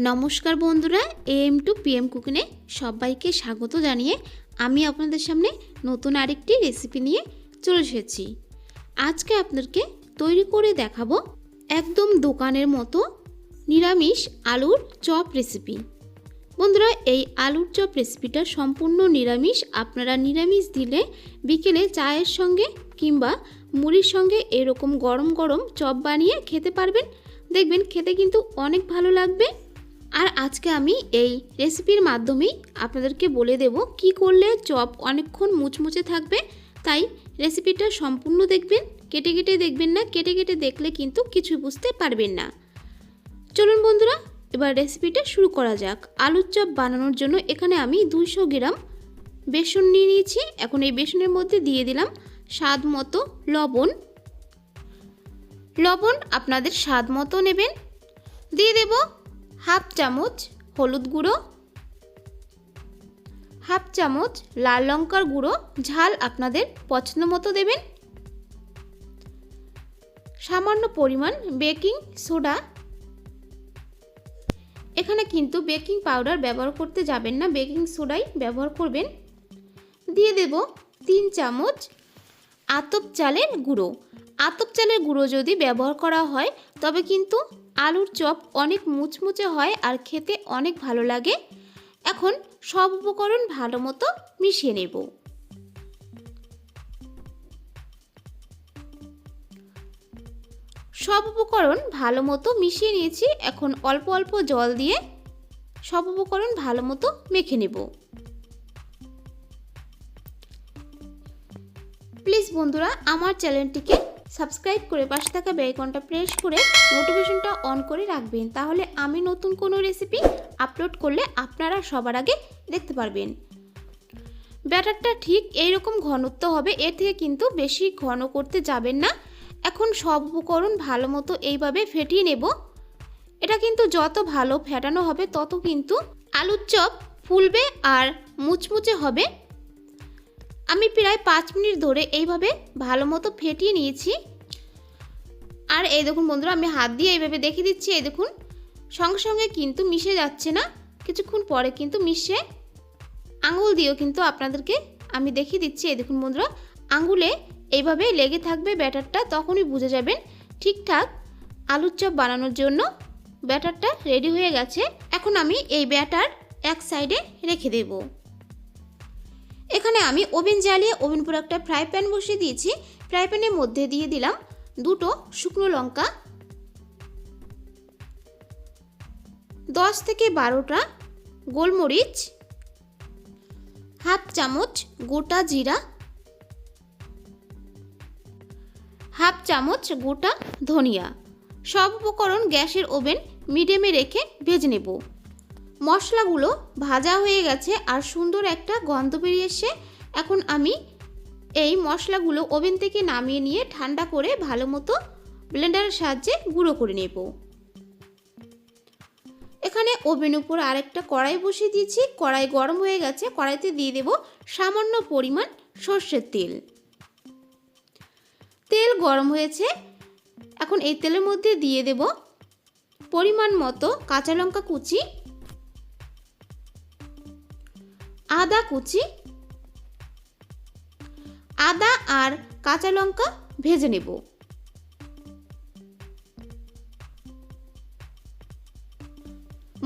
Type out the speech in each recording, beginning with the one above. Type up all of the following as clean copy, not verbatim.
নমস্কার বন্ধুরা, AM two PM কুকিংয়ে সবাইকে স্বাগত জানিয়ে আমি আপনাদের সামনে নতুন আরেকটি রেসিপি নিয়ে চলে এসেছি। আজকে আপনাদেরকে তৈরি করে দেখাবো একদম দোকানের মতো নিরামিষ আলুর চপ রেসিপি। বন্ধুরা, এই আলুর চপ রেসিপিটা সম্পূর্ণ নিরামিষ। আপনারা নিরামিষ দিলে বিকেলে চায়ের সঙ্গে কিংবা মুড়ির সঙ্গে এরকম গরম গরম চপ বানিয়ে খেতে পারবেন। দেখবেন খেতে কিন্তু অনেক ভালো লাগবে। আর আজকে আমি এই রেসিপির মাধ্যমেই আপনাদেরকে বলে দেব কি করলে চপ অনেকক্ষণ মুচমুচে থাকবে। তাই রেসিপিটা সম্পূর্ণ দেখবেন, কেটে কেটে দেখবেন না। কেটে কেটে দেখলে কিন্তু কিছু বুঝতে পারবেন না। চলুন বন্ধুরা, এবার রেসিপিটা শুরু করা যাক। আলুর চপ বানানোর জন্য এখানে আমি 200 গ্রাম বেসন নিয়ে নিয়েছি। এখন এই বেসনের মধ্যে দিয়ে দিলাম স্বাদ মতো লবণ। লবণ আপনাদের স্বাদ মতো নেবেন। দিয়ে দেব হাফ চামচ হলুদ গুঁড়ো, হাফ চামচ লাল লঙ্কার গুঁড়ো, ঝাল আপনাদের পছন্দ মতো দেবেন। সামান্য পরিমাণ বেকিং সোডা, এখানে কিন্তু বেকিং পাউডার ব্যবহার করতে যাবেন না, বেকিং সোডাই ব্যবহার করবেন। দিয়ে দেব 3 চামচ আতপ চালের গুঁড়ো। আতপ চালের গুঁড়ো যদি ব্যবহার করা হয় তবে কিন্তু আলুর চপ অনেক মুচমুচে হয় আর খেতে অনেক ভালো লাগে। এখন সব উপকরণ ভালো মতো মিশিয়ে নেব। সব উপকরণ ভালো মতো মিশিয়ে নিয়েছি। এখন অল্প অল্প জল দিয়ে সব উপকরণ ভালো মতো মেখে নেব। প্লিজ বন্ধুরা, আমার চ্যানেলটিকে সাবস্ক্রাইব করে পাশে থাকা বেল আইকনটা প্রেস করে নোটিফিকেশনটা অন করে রাখবেন, তাহলে আমি নতুন কোনো রেসিপি আপলোড করলে আপনারা সবার আগে দেখতে পারবেন। ব্যাটারটা ঠিক এইরকম ঘনত্ব হবে, এর থেকে কিন্তু বেশি ঘন করতে যাবেন না। এখন সব উপকরণ ভালো মতো এইভাবে ফেটিয়ে নেব। এটা কিন্তু যত ভালো ফেটানো হবে তত কিন্তু আলুর চপ ফুলবে আর মুচমুচে হবে। আমি প্রায় 5 মিনিট ধরে এইভাবে ভালো মতো ফেটিয়ে নিয়েছি। আর এই দেখুন বন্ধুরা, আমি হাত দিয়ে এইভাবে দেখিয়ে দিচ্ছি। এই দেখুন সঙ্গে সঙ্গে কিন্তু মিশে যাচ্ছে না, কিছুক্ষণ পরে কিন্তু মিশে। আঙুল দিয়েও কিন্তু আপনাদেরকে আমি দেখিয়ে দিচ্ছি। এই দেখুন বন্ধুরা, আঙুলে এইভাবে লেগে থাকবে ব্যাটারটা, তখনই বুঝে যাবেন ঠিকঠাক আলুর চপ বানানোর জন্য ব্যাটারটা রেডি হয়ে গেছে। এখন আমি এই ব্যাটার এক সাইডে রেখে দেব। এখানে আমি ওভেন জ্বালিয়ে ওভেন পুরো একটা ফ্রাই প্যান বসিয়ে দিয়েছি। ফ্রাই প্যানের মধ্যে দিয়ে দিলাম 2 শুকনো লঙ্কা, 10 থেকে 12টা গোলমরিচ, হাফ চামচ গোটা জিরা, হাফ চামচ গোটা ধনিয়া। সব উপকরণ গ্যাসের ওভেন মিডিয়ামে রেখে ভেজে নেব। মশলাগুলো ভাজা হয়ে গেছে আর সুন্দর একটা গন্ধ বেরিয়ে এসে। এখন আমি এই মশলাগুলো ওভেন থেকে নামিয়ে নিয়ে ঠান্ডা করে ভালো মতো ব্লেন্ডারের সাহায্যে গুঁড়ো করে নেব। এখানে ওভেন উপর আরেকটা কড়াই বসিয়ে দিয়েছি। কড়াই গরম হয়ে গেছে, কড়াইতে দিয়ে দেব সামান্য পরিমাণ সর্ষের তেল। তেল গরম হয়েছে, এখন এই তেলের মধ্যে দিয়ে দেব পরিমাণ মতো কাঁচা লঙ্কা কুচি, আদা কুচি। আদা আর কাঁচা লঙ্কা ভেজে নেব।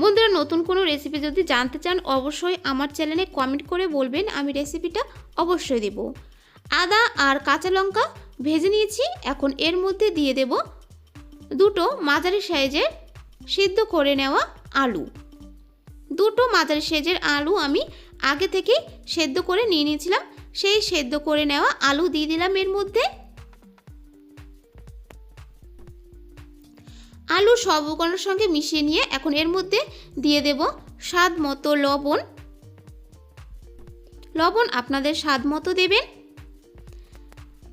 বন্ধুরা, নতুন কোনো রেসিপি যদি জানতে চান অবশ্যই আমার চ্যানেলে কমেন্ট করে বলবেন, আমি রেসিপিটা অবশ্যই দেব। আদা আর কাঁচা লঙ্কা ভেজে নিয়েছি। এখন এর মধ্যে দিয়ে দেব 2 মাঝারি সাইজের সিদ্ধ করে নেওয়া আলু। 2 মাঝারি সাইজের আলু আমি আগে থেকে সেদ্ধ করে নিয়ে নিয়েছিলাম। সেই সেদ্ধ করে নেওয়া আলু দিয়ে দিলাম এর মধ্যে। আলু সব উপকরণের সঙ্গে মিশিয়ে নিয়ে এখন এর মধ্যে দিয়ে দেব স্বাদ মতো লবণ। লবণ আপনাদের স্বাদ মতো দেবেন।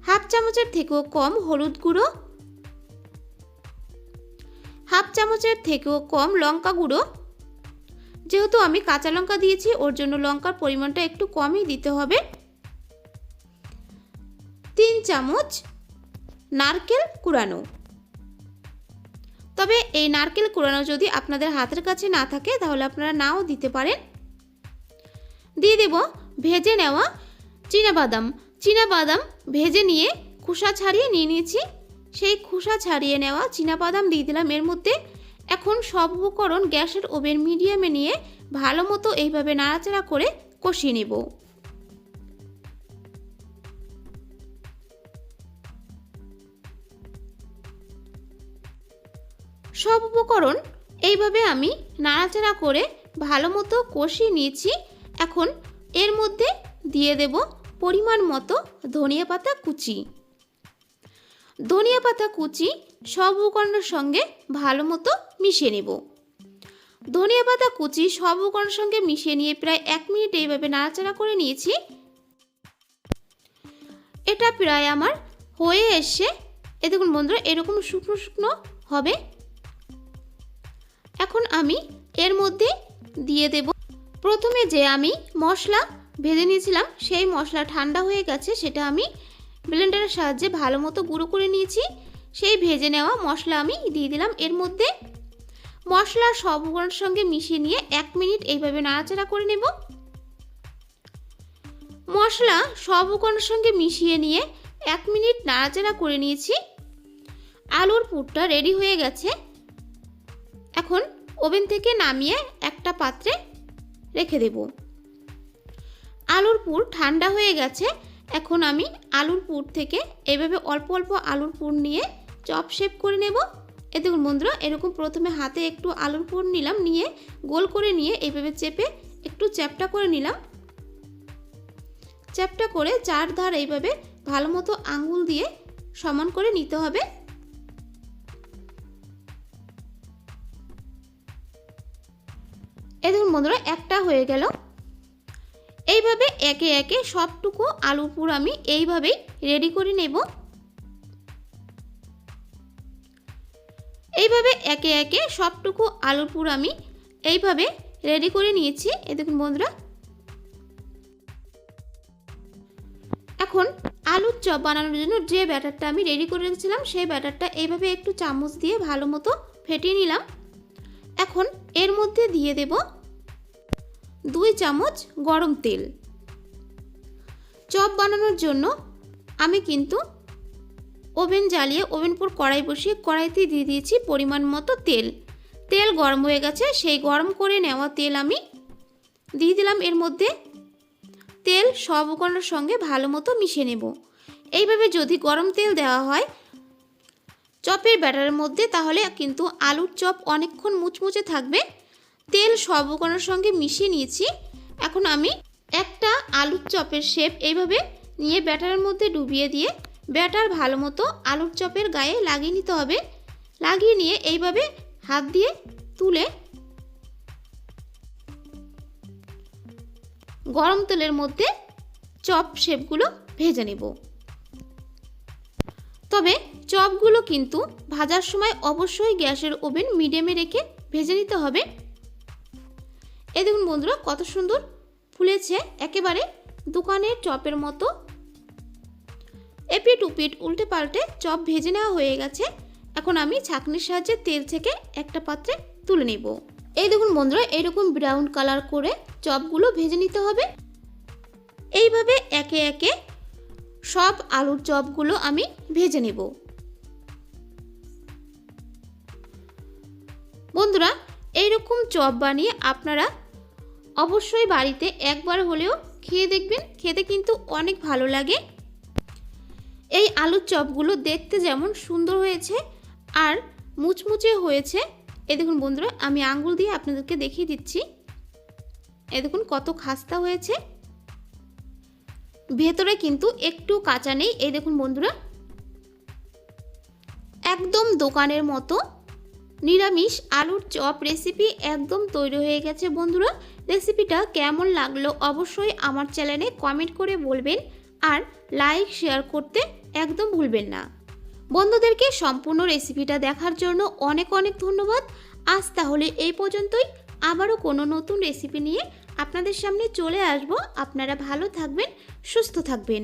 হাফ চামচের থেকেও কম হলুদ গুঁড়ো, হাফ চামচের থেকেও কম লঙ্কা গুঁড়ো। যেহেতু আমি কাঁচা লঙ্কা দিয়েছি ওর জন্য লঙ্কার পরিমাণটা একটু কমই দিতে হবে। 3 চামচ নারকেল কুড়ানো। তবে এই নারকেল কোড়ানো যদি আপনাদের হাতের কাছে না থাকে তাহলে আপনারা নাও দিতে পারেন। দিয়ে দেব ভেজে নেওয়া চীনাবাদাম ভেজে নিয়ে খোসা ছাড়িয়ে নিয়ে নিয়েছি। সেই খোসা ছাড়িয়ে নেওয়া চীনাবাদাম দিয়ে দিলাম এর মধ্যে। এখন সব উপকরণ গ্যাসের ওভেন মিডিয়ামে নিয়ে ভালো মতো এইভাবে নাড়াচাড়া করে কষিয়ে নেব। সব উপকরণ এইভাবে আমি নাড়াচাড়া করে ভালো মতো কষিয়ে নিয়েছি। এখন এর মধ্যে দিয়ে দেব পরিমাণ মতো ধনিয়া পাতা কুচি সব উপকরণের সঙ্গে ভালো মতো মিশিয়ে নেব। ধনিয়া পাতা কুচি সব উপকরণের সঙ্গে মিশিয়ে নিয়ে প্রায় 1 মিনিট এইভাবে নাড়াচাড়া করে নিয়েছি। এটা প্রায় আমার হয়ে এসে দেখুন বন্ধুরা এরকম শুকনো শুকনো হবে। এখন আমি এর মধ্যে দিয়ে দেব প্রথমে যে আমি মশলা ভেজে নিয়েছিলাম সেই মশলা ঠান্ডা হয়ে গেছে, সেটা আমি ব্লেন্ডারের সাহায্যে ভালো মতো গুঁড়ো করে নিয়েছি। সেই ভেজে নেওয়া মশলা আমি দিয়ে দিলাম এর মধ্যে। মশলা সব উপকরণের সঙ্গে মিশিয়ে নিয়ে 1 মিনিট এইভাবে নাড়াচাড়া করে নেব। মশলা সব উপকরণের সঙ্গে মিশিয়ে নিয়ে 1 মিনিট নাড়াচাড়া করে নিয়েছি। আলুর পুরটা রেডি হয়ে গেছে। এখন ওভেন থেকে নামিয়ে একটা পাত্রে রেখে দেব। আলুর পুর ঠান্ডা হয়ে গেছে। এখন আমি আলুর পুর থেকে এইভাবে অল্প অল্প আলুর পুর নিয়ে চপ শেপ করে নেব। দেখুন বন্ধুরা এরকম প্রথমে হাতে একটু আলুর পুর নিলাম, নিয়ে গোল করে নিয়ে এইভাবে চেপে একটু চ্যাপটা করে নিলাম। চ্যাপটা করে চারধার এইভাবে ভালো মতো আঙ্গুল দিয়ে সমান করে নিতে হবে। দেখুন বন্ধুরা একটা হয়ে গেল। এইভাবে একে একে সবটুকু আলুর পুর আমি এইভাবেই রেডি করে নেব। এইভাবে একে একে সবটুকু আলুর পুর আমি এইভাবে রেডি করে নিয়েছি। দেখুন বন্ধুরা এখন আলুর চপ বানানোর জন্য যে ব্যাটারটা আমি রেডি করে রেখেছিলাম সেই ব্যাটারটা এইভাবে একটু চামচ দিয়ে ভালো মতো ফেটিয়ে নিলাম। এখন এর মধ্যে দিয়ে দেব 2 চামচ গরম তেল। চপ বানানোর জন্য আমি কিন্তু ওভেন জ্বালিয়ে ওভেন পুর কড়াই বসিয়ে কড়াইতে দিয়ে দিয়েছি পরিমাণ মতো তেল। তেল গরম হয়ে গেছে, সেই গরম করে নেওয়া তেল আমি দিয়ে দিলাম এর মধ্যে। তেল সব উপকরণের সঙ্গে ভালো মতো মিশিয়ে নেব। এইভাবে যদি গরম তেল দেওয়া হয় চপের ব্যাটারের মধ্যে তাহলে কিন্তু আলুর চপ অনেকক্ষণ মুচমুচে থাকবে। তেল সব উপকরণের সঙ্গে মিশিয়ে নিয়েছি। এখন আমি একটা আলুর চপের শেপ এইভাবে নিয়ে ব্যাটারের মধ্যে ডুবিয়ে দিয়ে ব্যাটার ভালো মতো আলুর চপের গায়ে লাগিয়ে নিতে হবে। লাগিয়ে নিয়ে এইভাবে হাত দিয়ে তুলে গরম তেলের মধ্যে চপ শেপগুলো ভেজে নেব। তবে চপগুলো কিন্তু ভাজার সময় অবশ্যই গ্যাসের ওভেন মিডিয়ামে রেখে ভেজে নিতে হবে। দেখুন বন্ধুরা কত সুন্দর ফুলেছে, একেবারে দোকানের চপের মতো। এপিট উপিট উল্টে পাল্টে চপ ভেজে নেওয়া হয়ে গেছে। এখন আমি ছাঁকনির সাহায্যে তেল থেকে একটা পাত্রে তুলে নেব। দেখুন বন্ধুরা এরকম ব্রাউন কালার করে চপগুলো ভেজে নিতে হবে। এইভাবে একে একে সব আলুর চপগুলো আমি ভেজে নেব। বন্ধুরা এইরকম চপ বানিয়ে আপনারা অবশ্যই বাড়িতে একবার হলেও খেয়ে দেখবেন, খেতে কিন্তু অনেক ভালো লাগে। এই আলুর চপগুলো দেখতে যেমন সুন্দর হয়েছে আর মুচমুচে হয়েছে। দেখুন বন্ধুরা আমি আঙ্গুল দিয়ে আপনাদেরকে দেখিয়ে দিচ্ছি। দেখুন কত খাস্তা হয়েছে, ভেতরে কিন্তু একটু কাঁচা নেই। দেখুন বন্ধুরা একদম দোকানের মতো নিরামিষ আলুর চপ রেসিপি একদম তৈরি হয়ে গেছে। বন্ধুরা রেসিপিটা কেমন লাগলো অবশ্যই আমার চ্যানেলে কমেন্ট করে বলবেন, আর লাইক শেয়ার করতে একদম ভুলবেন না। বন্ধুদেরকে সম্পূর্ণ রেসিপিটা দেখার জন্য অনেক অনেক ধন্যবাদ। আজ তাহলে এই পর্যন্তই। আবারও কোনো নতুন রেসিপি নিয়ে আপনাদের সামনে চলে আসব। আপনারা ভালো থাকবেন, সুস্থ থাকবেন।